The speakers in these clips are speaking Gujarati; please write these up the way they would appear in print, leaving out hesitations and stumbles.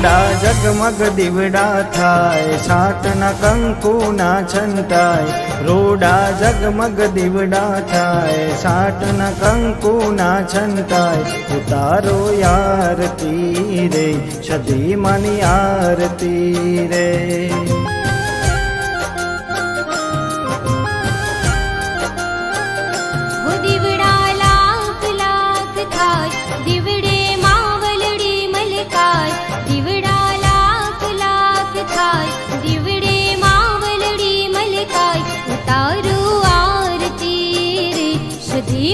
રોડા જગમગ દીવડા થાય, છાટના કંકુના છંટાય. રોડા જગમગ દીવડા થાય, છાટના કંકુના છંટાય. ઉતારો આરતી રે, સદીમાની આરતી રે.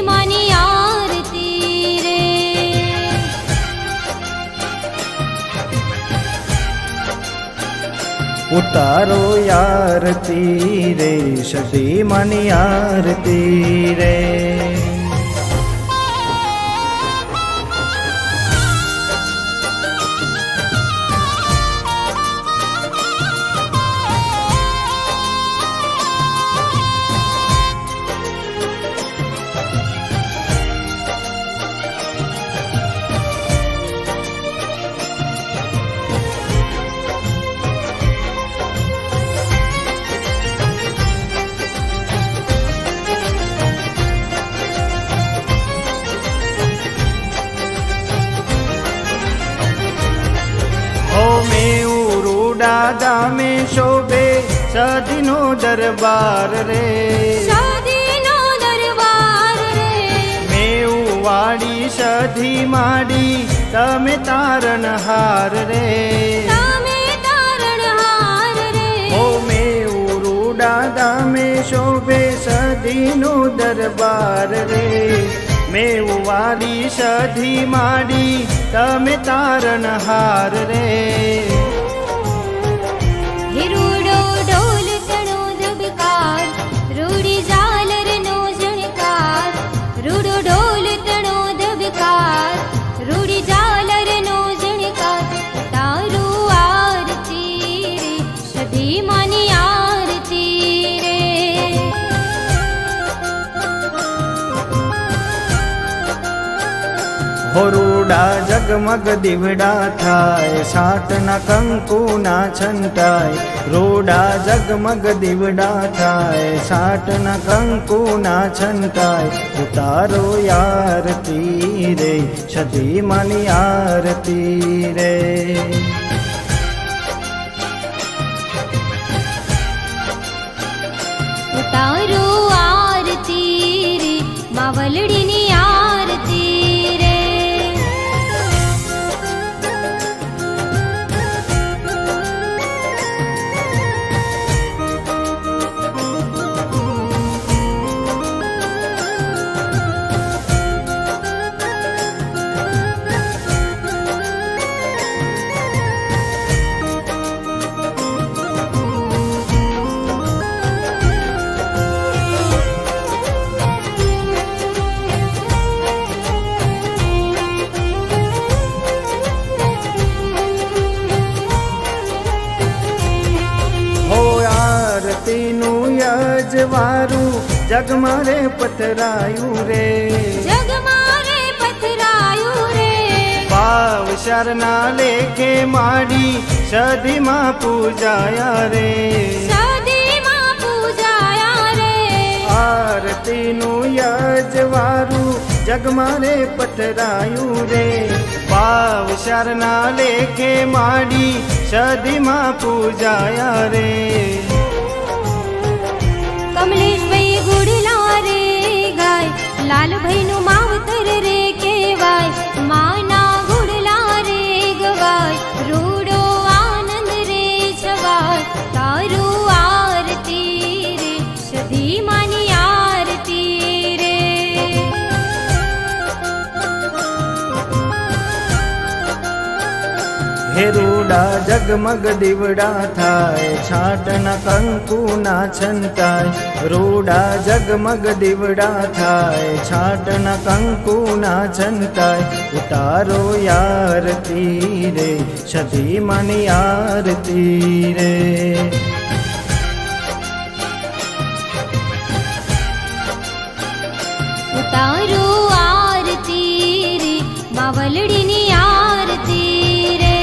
मानी आरती रे. उतारो आरती रे, सदीमानी आरती रे. દાદા में શોભે સદીનો દરબાર રે, સદીનો દરબાર રે. મેં વાડી સધી માડી તમે તારણહાર રે, તમે તારણહાર રે. ઓ મેં દાદા में શોભે સદીનો દરબાર રે, મેં વાડી સધી માડી તમે તારણહાર રે. રૂડો ઢોલ તણો ધબકાર, રૂડી ઝાલર નો ઝણકાર. રૂડો ઢોલ તણો ધબકાર, રૂડી ઝાલર નો ઝણકાર. તારું આરતી રે, સદીમાની આરતી રે. હોરુડા જગમગ દીવડા થાય, છાટના કંકુના છંટાય. રોડા જગમગ દીવડા થાય, છાટના કંકુના છંટાય. ઉતારો આરતી રે, સદીમાની આરતી રે. ઉતારો આરતી રે, માવલડીની આરતી રે. યજવારું જગ મારે પથરાયું રે, જગ મારે પથરાયું રે. ભાવ શરના લેખે માડી સદીમાં પૂજાયા રે, સદીમાં પૂજાયા રે. આરતીનું યજવારું જગ મારે પથરાયું રે, ભાવ શરના લેખે માડી સદીમાં પૂજાયા રે. કમલેશભાઈ ગુડલા રે ગાય, લાલભાઈ નું માવતર રે કહેવાય. માના ગુડલા રે ગવાય, રૂડો આનંદ રે છવાય. તારું આરતી રે, સદીમાની આરતી રે. હેરુડા જગમગ દીવડા થાય, છાટના કંકુના છંટાય. રોડા જગમગ દીવડા થાય, છાટના કંકુના છંટાય. ઉતારો આરતી રે, સદીમાની આરતી રે. ઉતારો આરતી રે, માવલડીની આરતી રે.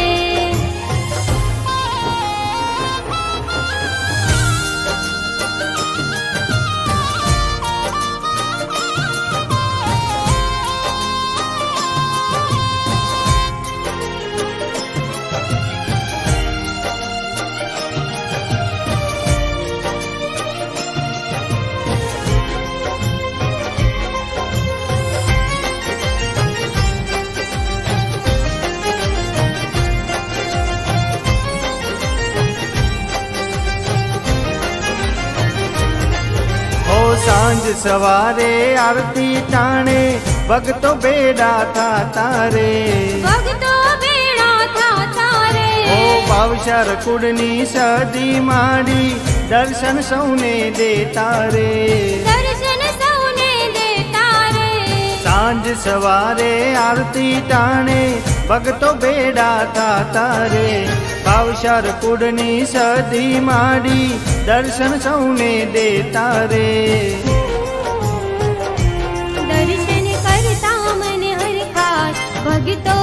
સાંજ સવારે આરતી ટાણે ભક્તો બેડા થાતા રે ભક્તો બેડા થાતા રે ઓ ભાવશર કુળની સદી માડી દર્શન સૌને દેતા રે દર્શન સૌને દેતા રે સાંજ સવારે આરતી ટાણે ભક્તો બેડા થાતા રે ભાવશર કુળની સદી માડી દર્શન સૌને દેતા રે દર્શન કરતા મને હરખાય ભક્તો